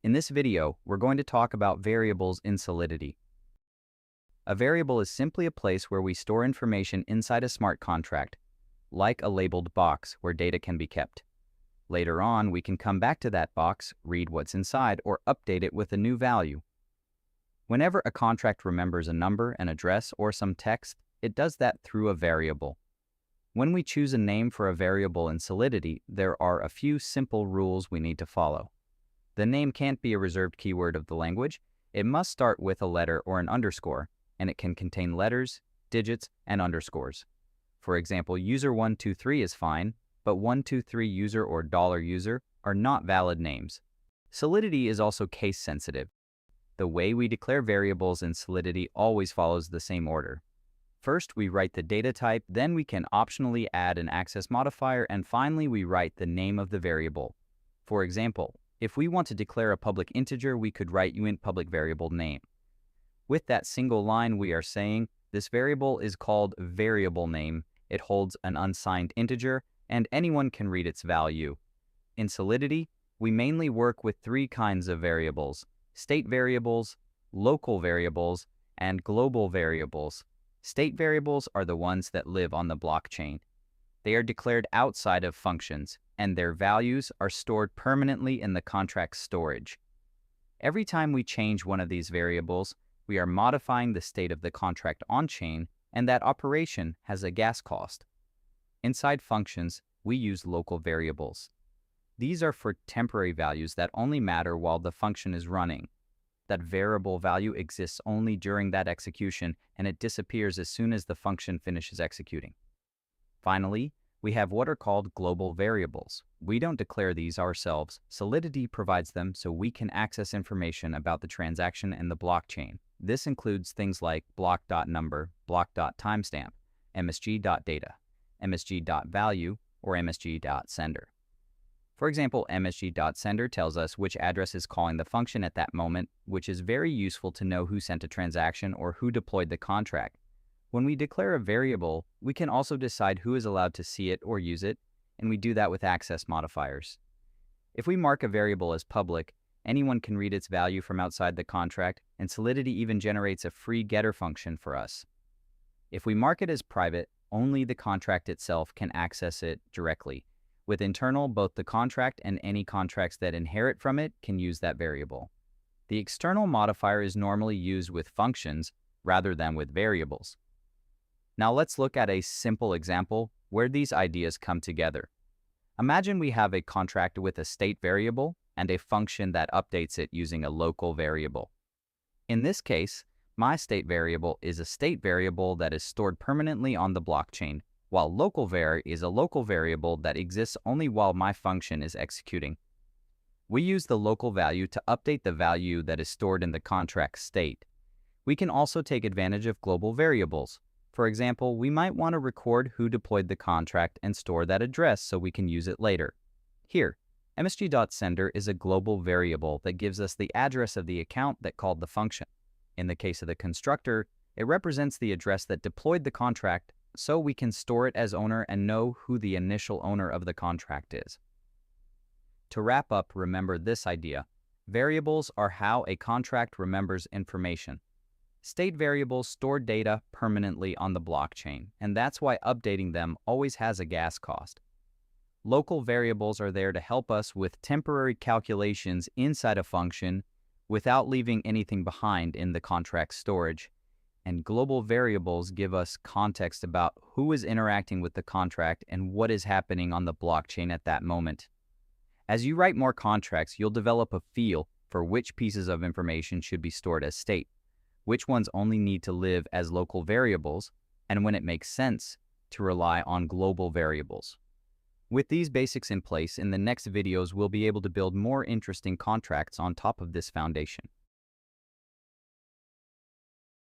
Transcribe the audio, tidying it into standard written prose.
In this video, we're going to talk about variables in Solidity. A variable is simply a place where we store information inside a smart contract, like a labeled box where data can be kept. Later on, we can come back to that box, read what's inside, or update it with a new value. Whenever a contract remembers a number, an address, or some text, it does that through a variable. When we choose a name for a variable in Solidity, there are a few simple rules we need to follow. The name can't be a reserved keyword of the language. It must start with a letter or an underscore, and it can contain letters, digits, and underscores. For example, user123 is fine, but 123 user or $user are not valid names. Solidity is also case sensitive. The way we declare variables in Solidity always follows the same order. First, we write the data type, then we can optionally add an access modifier, and finally we write the name of the variable. For example, if we want to declare a public integer, we could write uint public variable name. With that single line, we are saying this variable is called variable name. It holds an unsigned integer, and anyone can read its value. In Solidity, we mainly work with three kinds of variables: state variables, local variables, and global variables. State variables are the ones that live on the blockchain. They are declared outside of functions, and their values are stored permanently in the contract storage. Every time we change one of these variables, we are modifying the state of the contract on-chain, and that operation has a gas cost. Inside functions, we use local variables. These are for temporary values that only matter while the function is running. That variable value exists only during that execution, and it disappears as soon as the function finishes executing. Finally, we have what are called global variables. We don't declare these ourselves. Solidity provides them so we can access information about the transaction and the blockchain. This includes things like block.number, block.timestamp, msg.data, msg.value, or msg.sender. For example, msg.sender tells us which address is calling the function at that moment, which is very useful to know who sent a transaction or who deployed the contract. When we declare a variable, we can also decide who is allowed to see it or use it, and we do that with access modifiers. If we mark a variable as public, anyone can read its value from outside the contract, and Solidity even generates a free getter function for us. If we mark it as private, only the contract itself can access it directly. With internal, both the contract and any contracts that inherit from it can use that variable. The external modifier is normally used with functions rather than with variables. Now let's look at a simple example where these ideas come together. Imagine we have a contract with a state variable and a function that updates it using a local variable. In this case, my state variable is a state variable that is stored permanently on the blockchain, while local var is a local variable that exists only while my function is executing. We use the local value to update the value that is stored in the contract state. We can also take advantage of global variables. For example, we might want to record who deployed the contract and store that address so we can use it later. Here, msg.sender is a global variable that gives us the address of the account that called the function. In the case of the constructor, it represents the address that deployed the contract, so we can store it as owner and know who the initial owner of the contract is. To wrap up, remember this idea. Variables are how a contract remembers information. State variables store data permanently on the blockchain, and that's why updating them always has a gas cost. Local variables are there to help us with temporary calculations inside a function without leaving anything behind in the contract storage. And global variables give us context about who is interacting with the contract and what is happening on the blockchain at that moment. As you write more contracts, you'll develop a feel for which pieces of information should be stored as state, which ones only need to live as local variables, and when it makes sense to rely on global variables. With these basics in place, in the next videos we'll be able to build more interesting contracts on top of this foundation.